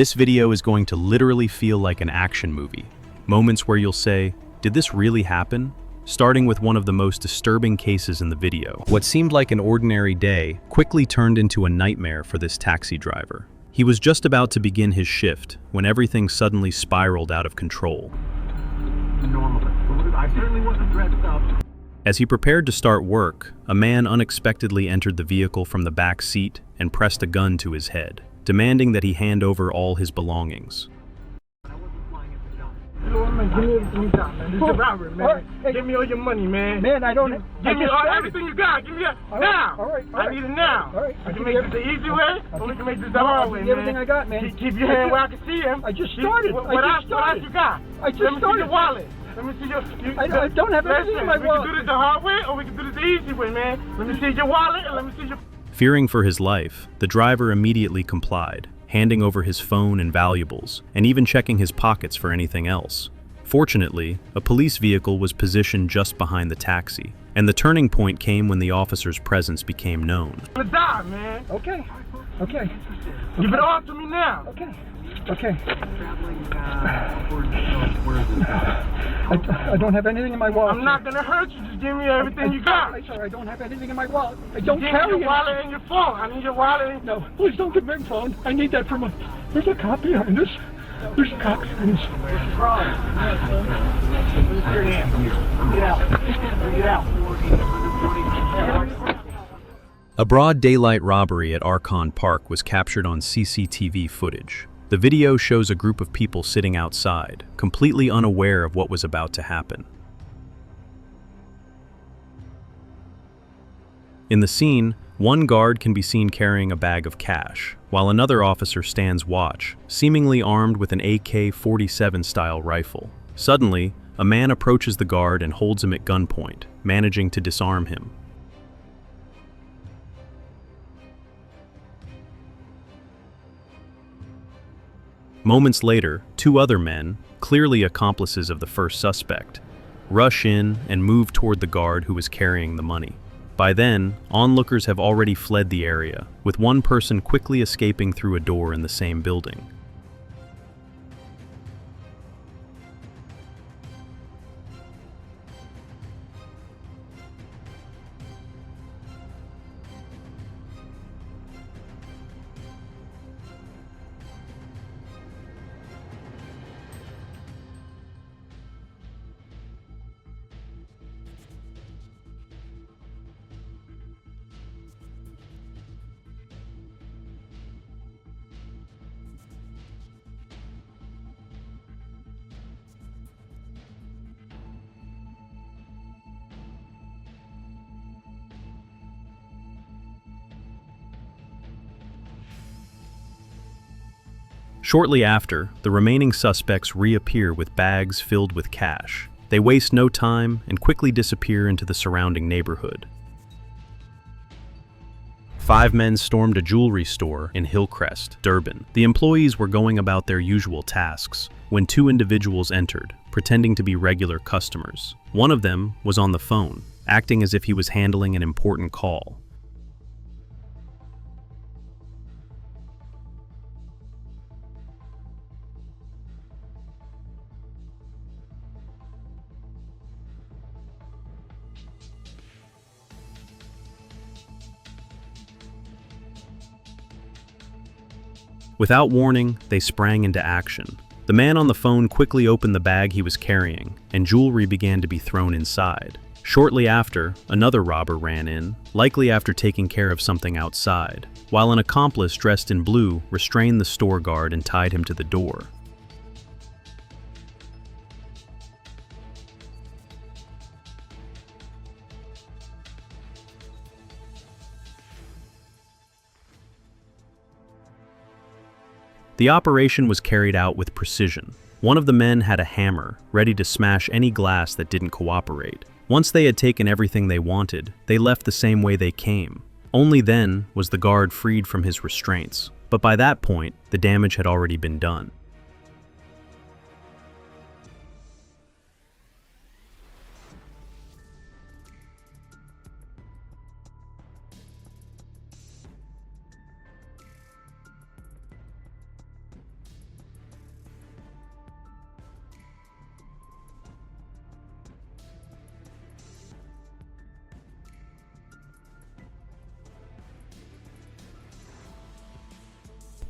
This video is going to literally feel like an action movie. Moments where you'll say, did this really happen? Starting with one of the most disturbing cases in the video. What seemed like an ordinary day quickly turned into a nightmare for this taxi driver. He was just about to begin his shift when everything suddenly spiraled out of control. I certainly wasn't dressed up. As he prepared to start work, a man unexpectedly entered the vehicle from the back seat and pressed a gun to his head, demanding that he hand over all his belongings. I wasn't flying at the shop. Give me everything you got, man. This is a robbery, man. Right. Hey. Give me all your money, man. Man, I don't... Give me everything you got. Give me that now. All right. I need it now. All right. We can make this the easy way, or we can make this the hard way, man. Everything I got, man. Keep your hand where I can see him. I just started. What else you got? I just started. Let me see your wallet. Let me see your... I don't have anything in my wallet. We can do this the hard way, or we can do this the easy way, man. Let me see your wallet, and let me see your... Fearing for his life, the driver immediately complied, handing over his phone and valuables, and even checking his pockets for anything else. Fortunately, a police vehicle was positioned just behind the taxi, and the turning point came when the officer's presence became known. I'm gonna die, man. Okay. Give it all to me now. Okay. I don't have anything in my wallet. I'm not gonna hurt you. Just give me everything you got. I don't have anything in my wallet. I don't carry your wallet and your phone. I need your wallet. No, please don't give me my phone. I need that from a... There's a cop behind us. There's a cop behind us. Get out. A broad daylight robbery at Archon Park was captured on CCTV footage. The video shows a group of people sitting outside, completely unaware of what was about to happen. In the scene, one guard can be seen carrying a bag of cash, while another officer stands watch, seemingly armed with an AK-47 style rifle. Suddenly, a man approaches the guard and holds him at gunpoint, managing to disarm him. Moments later, two other men, clearly accomplices of the first suspect, rush in and move toward the guard who was carrying the money. By then, onlookers have already fled the area, with one person quickly escaping through a door in the same building. Shortly after, the remaining suspects reappear with bags filled with cash. They waste no time and quickly disappear into the surrounding neighborhood. 5 men stormed a jewelry store in Hillcrest, Durban. The employees were going about their usual tasks when 2 individuals entered, pretending to be regular customers. One of them was on the phone, acting as if he was handling an important call. Without warning, they sprang into action. The man on the phone quickly opened the bag he was carrying, and jewelry began to be thrown inside. Shortly after, another robber ran in, likely after taking care of something outside, while an accomplice dressed in blue restrained the store guard and tied him to the door. The operation was carried out with precision. One of the men had a hammer, ready to smash any glass that didn't cooperate. Once they had taken everything they wanted, they left the same way they came. Only then was the guard freed from his restraints, but by that point, the damage had already been done.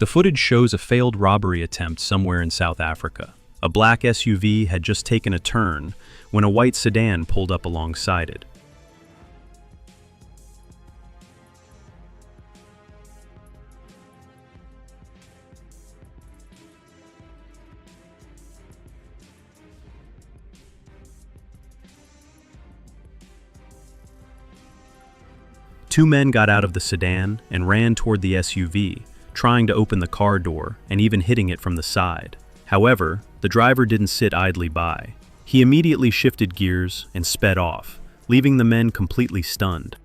The footage shows a failed robbery attempt somewhere in South Africa. A black SUV had just taken a turn when a white sedan pulled up alongside it. Two men got out of the sedan and ran toward the SUV, trying to open the car door and even hitting it from the side. However, the driver didn't sit idly by. He immediately shifted gears and sped off, leaving the men completely stunned.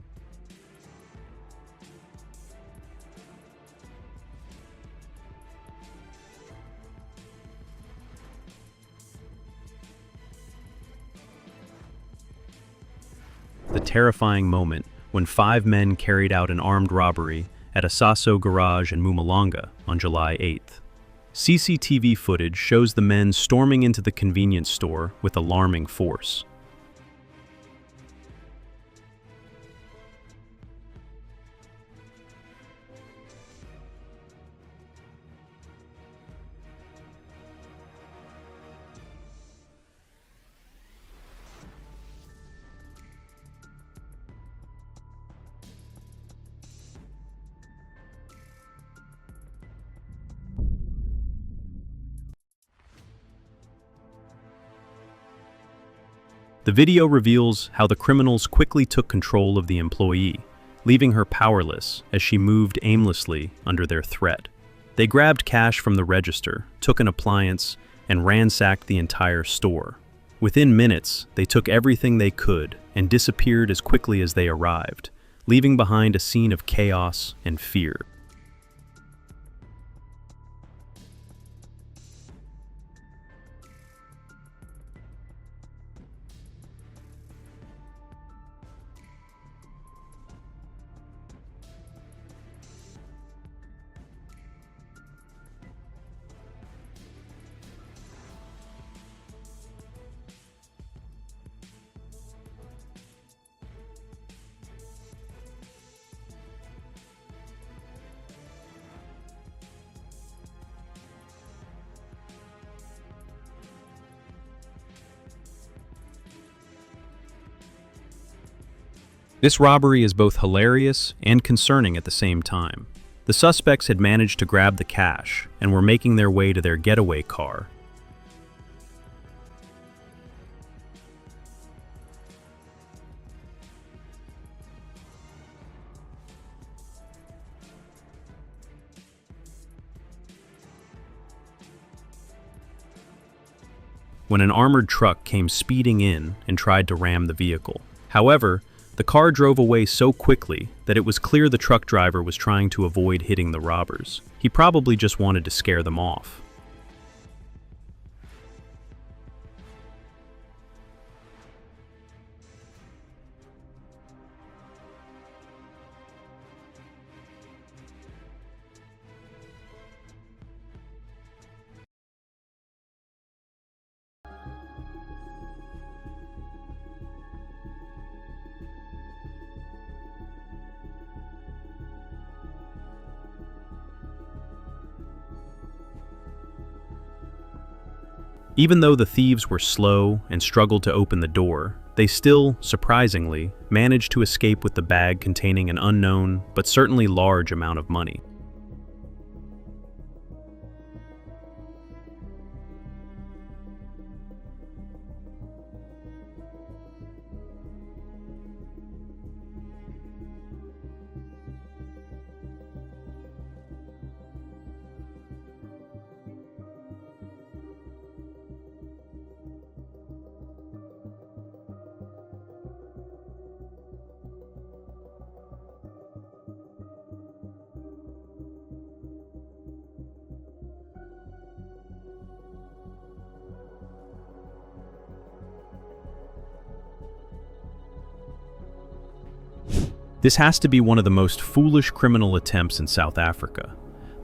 The terrifying moment when 5 men carried out an armed robbery at a Sasso garage in Mpumalanga on July 8th. CCTV footage shows the men storming into the convenience store with alarming force. The video reveals how the criminals quickly took control of the employee, leaving her powerless as she moved aimlessly under their threat. They grabbed cash from the register, took an appliance, and ransacked the entire store. Within minutes, they took everything they could and disappeared as quickly as they arrived, leaving behind a scene of chaos and fear. This robbery is both hilarious and concerning at the same time. The suspects had managed to grab the cash and were making their way to their getaway car. When an armored truck came speeding in and tried to ram the vehicle. However, the car drove away so quickly that it was clear the truck driver was trying to avoid hitting the robbers. He probably just wanted to scare them off. Even though the thieves were slow and struggled to open the door, they still, surprisingly, managed to escape with the bag containing an unknown but certainly large amount of money. This has to be one of the most foolish criminal attempts in South Africa.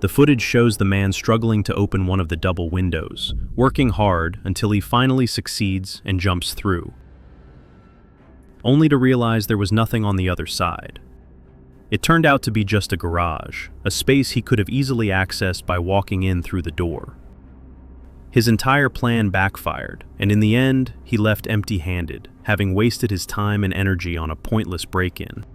The footage shows the man struggling to open one of the double windows, working hard until he finally succeeds and jumps through, only to realize there was nothing on the other side. It turned out to be just a garage, a space he could have easily accessed by walking in through the door. His entire plan backfired, and in the end, he left empty-handed, having wasted his time and energy on a pointless break-in.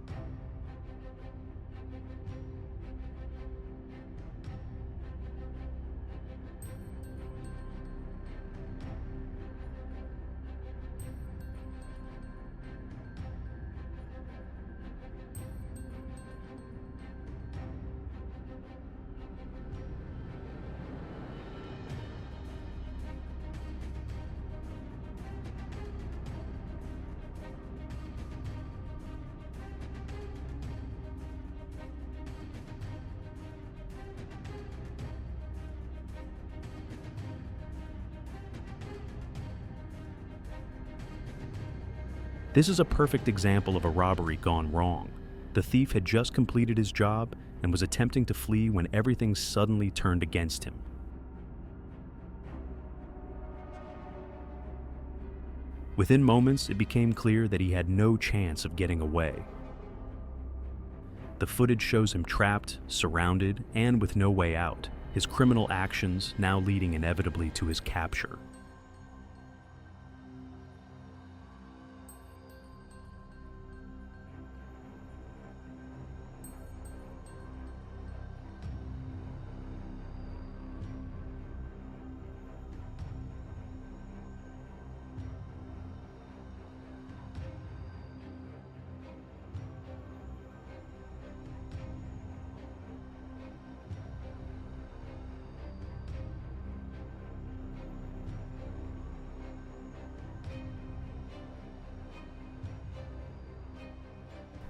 This is a perfect example of a robbery gone wrong. The thief had just completed his job and was attempting to flee when everything suddenly turned against him. Within moments, it became clear that he had no chance of getting away. The footage shows him trapped, surrounded, and with no way out, his criminal actions now leading inevitably to his capture.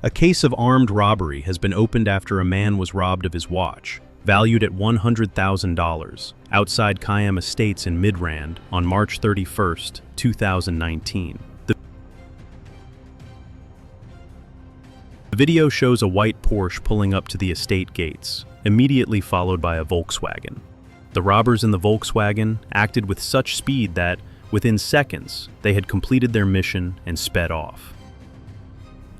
A case of armed robbery has been opened after a man was robbed of his watch, valued at $100,000, outside Kayam Estates in Midrand on March 31, 2019. The video shows a white Porsche pulling up to the estate gates, immediately followed by a Volkswagen. The robbers in the Volkswagen acted with such speed that, within seconds, they had completed their mission and sped off.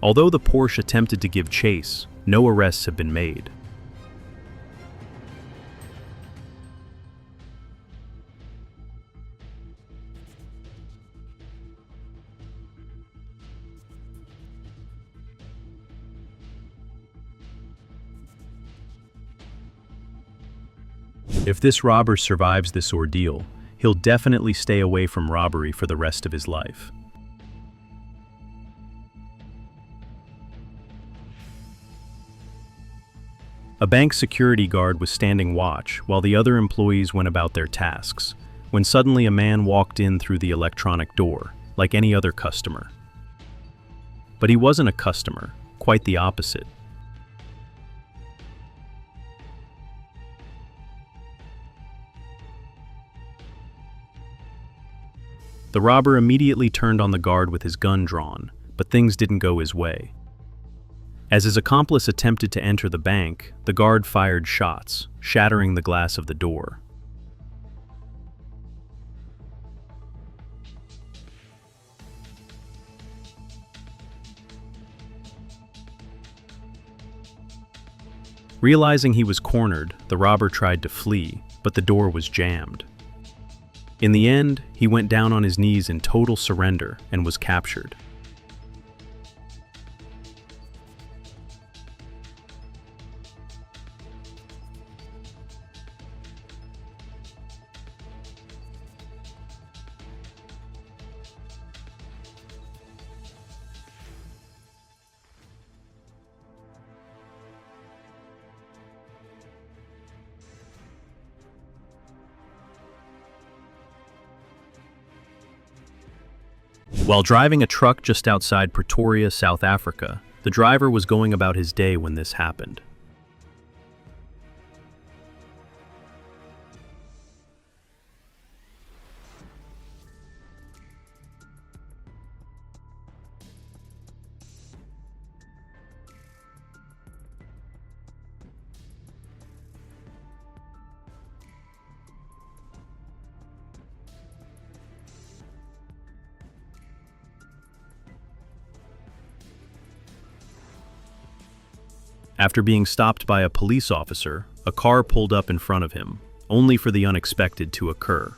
Although the Porsche attempted to give chase, no arrests have been made. If this robber survives this ordeal, he'll definitely stay away from robbery for the rest of his life. A bank security guard was standing watch while the other employees went about their tasks, when suddenly a man walked in through the electronic door, like any other customer. But he wasn't a customer, quite the opposite. The robber immediately turned on the guard with his gun drawn, but things didn't go his way. As his accomplice attempted to enter the bank, the guard fired shots, shattering the glass of the door. Realizing he was cornered, the robber tried to flee, but the door was jammed. In the end, he went down on his knees in total surrender and was captured. While driving a truck just outside Pretoria, South Africa, the driver was going about his day when this happened. After being stopped by a police officer, a car pulled up in front of him, only for the unexpected to occur.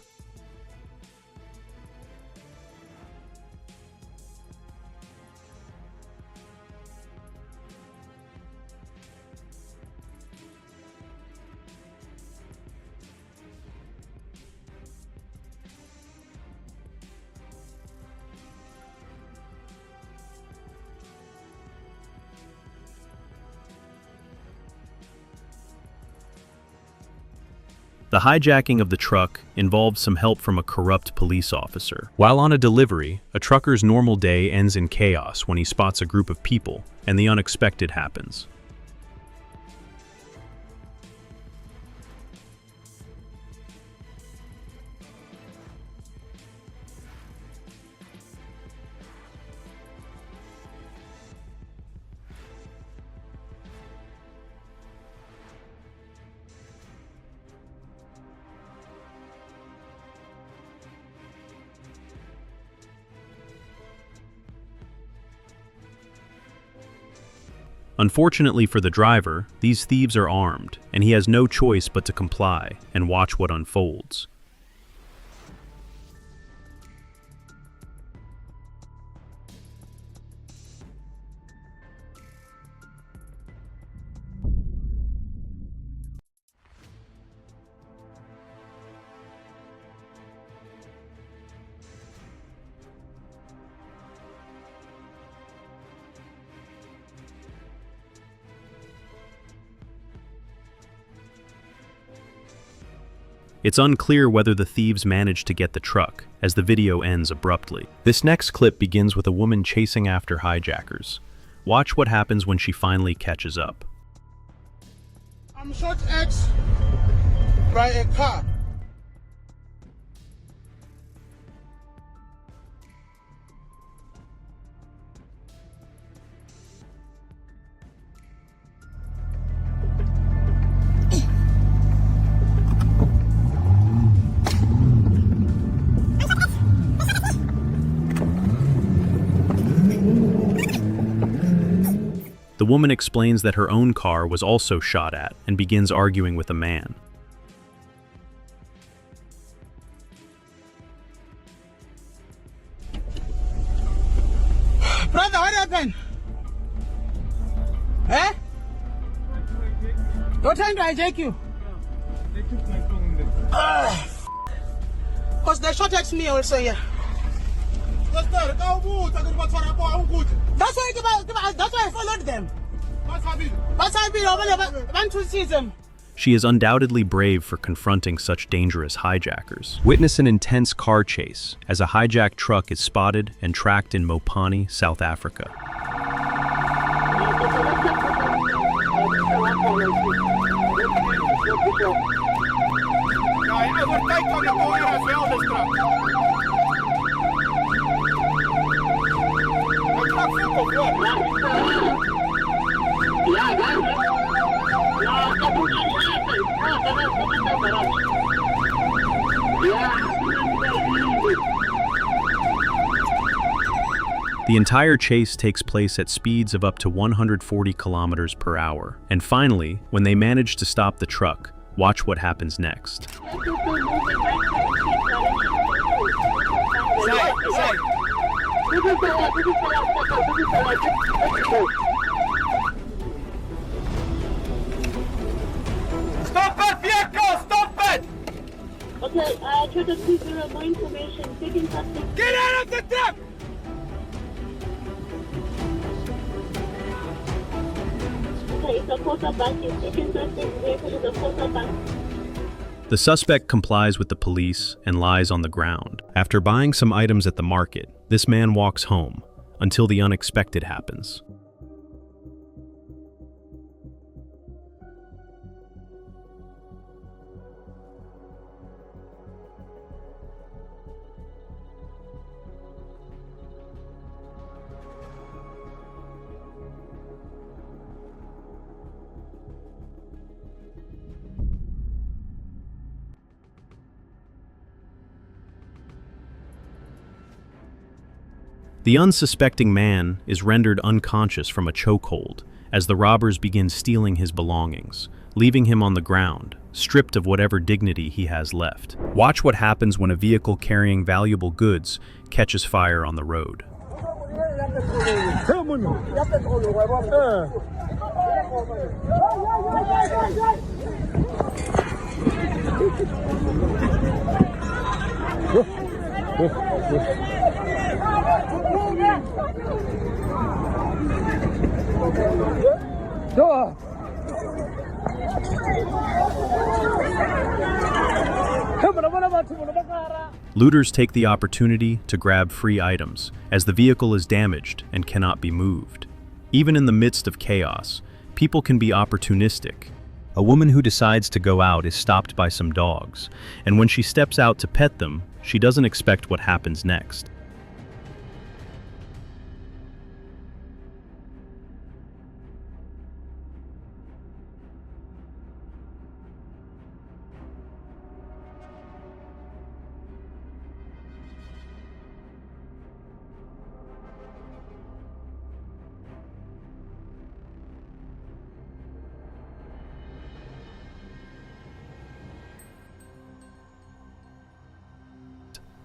The hijacking of the truck involved some help from a corrupt police officer. While on a delivery, a trucker's normal day ends in chaos when he spots a group of people, and the unexpected happens. Unfortunately for the driver, these thieves are armed, and he has no choice but to comply and watch what unfolds. It's unclear whether the thieves managed to get the truck, as the video ends abruptly. This next clip begins with a woman chasing after hijackers. Watch what happens when she finally catches up. I'm shot at by a car. The woman explains that her own car was also shot at and begins arguing with a man. Brother, what happened? Eh? What time did I hijack you? They took my phone. Because they shot at me also here. That's why I followed them. I want to see them. She is undoubtedly brave for confronting such dangerous hijackers. Witness an intense car chase as a hijacked truck is spotted and tracked in Mopani, South Africa. The entire chase takes place at speeds of up to 140 kilometers per hour. And finally, when they manage to stop the truck, watch what happens next. Stop it, vehicle! Stop it! Okay, try to please give more information. Taking suspect. Get out of the truck! Okay, it's a quarterback. It's taking suspect vehicle is a quarterback. The suspect complies with the police and lies on the ground. After buying some items at the market, this man walks home until the unexpected happens. The unsuspecting man is rendered unconscious from a chokehold as the robbers begin stealing his belongings, leaving him on the ground, stripped of whatever dignity he has left. Watch what happens when a vehicle carrying valuable goods catches fire on the road. Looters take the opportunity to grab free items, as the vehicle is damaged and cannot be moved. Even in the midst of chaos, people can be opportunistic. A woman who decides to go out is stopped by some dogs, and when she steps out to pet them, she doesn't expect what happens next.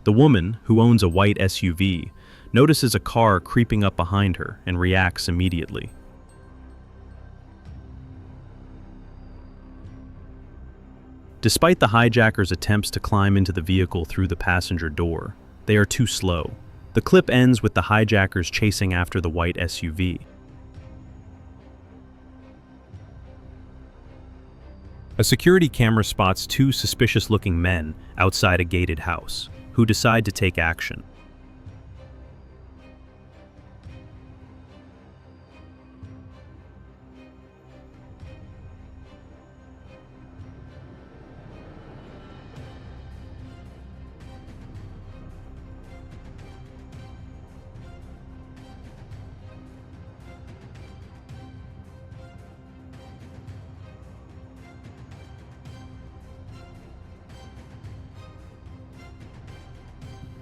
The woman, who owns a white SUV, notices a car creeping up behind her and reacts immediately. Despite the hijackers' attempts to climb into the vehicle through the passenger door, they are too slow. The clip ends with the hijackers chasing after the white SUV. A security camera spots two suspicious-looking men outside a gated house, who decide to take action.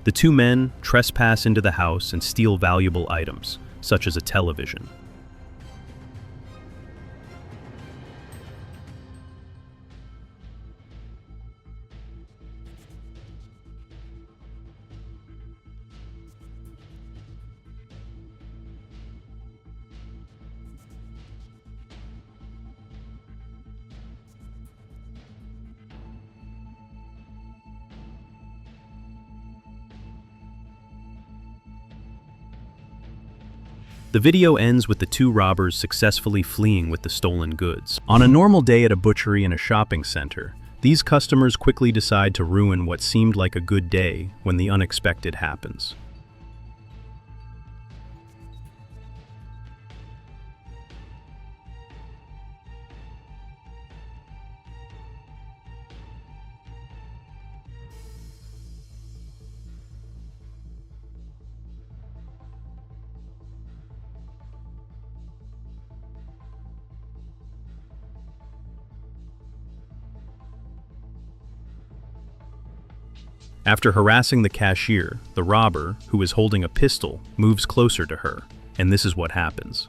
The two men trespass into the house and steal valuable items, such as a television. The video ends with the two robbers successfully fleeing with the stolen goods. On a normal day at a butchery in a shopping center, these customers quickly decide to ruin what seemed like a good day when the unexpected happens. After harassing the cashier, the robber, who is holding a pistol, moves closer to her, and this is what happens.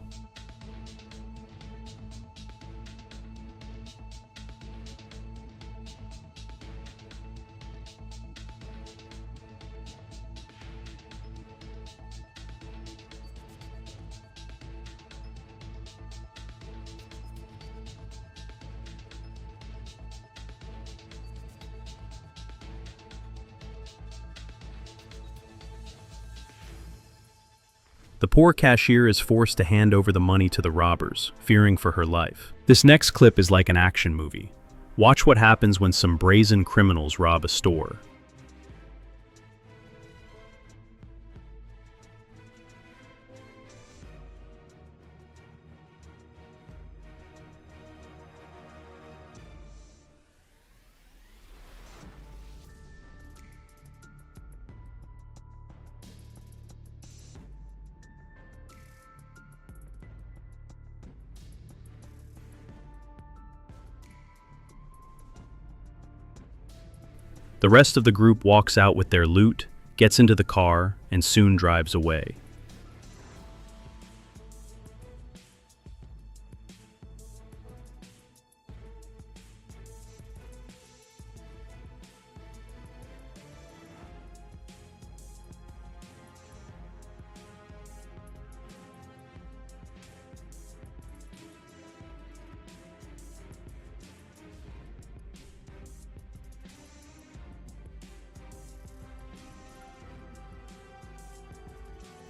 The poor cashier is forced to hand over the money to the robbers, fearing for her life. This next clip is like an action movie. Watch what happens when some brazen criminals rob a store. The rest of the group walks out with their loot, gets into the car, and soon drives away.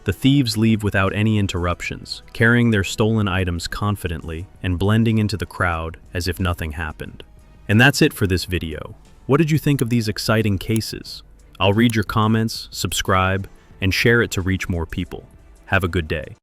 The thieves leave without any interruptions, carrying their stolen items confidently and blending into the crowd as if nothing happened. And that's it for this video. What did you think of these exciting cases? I'll read your comments, subscribe, and share it to reach more people. Have a good day.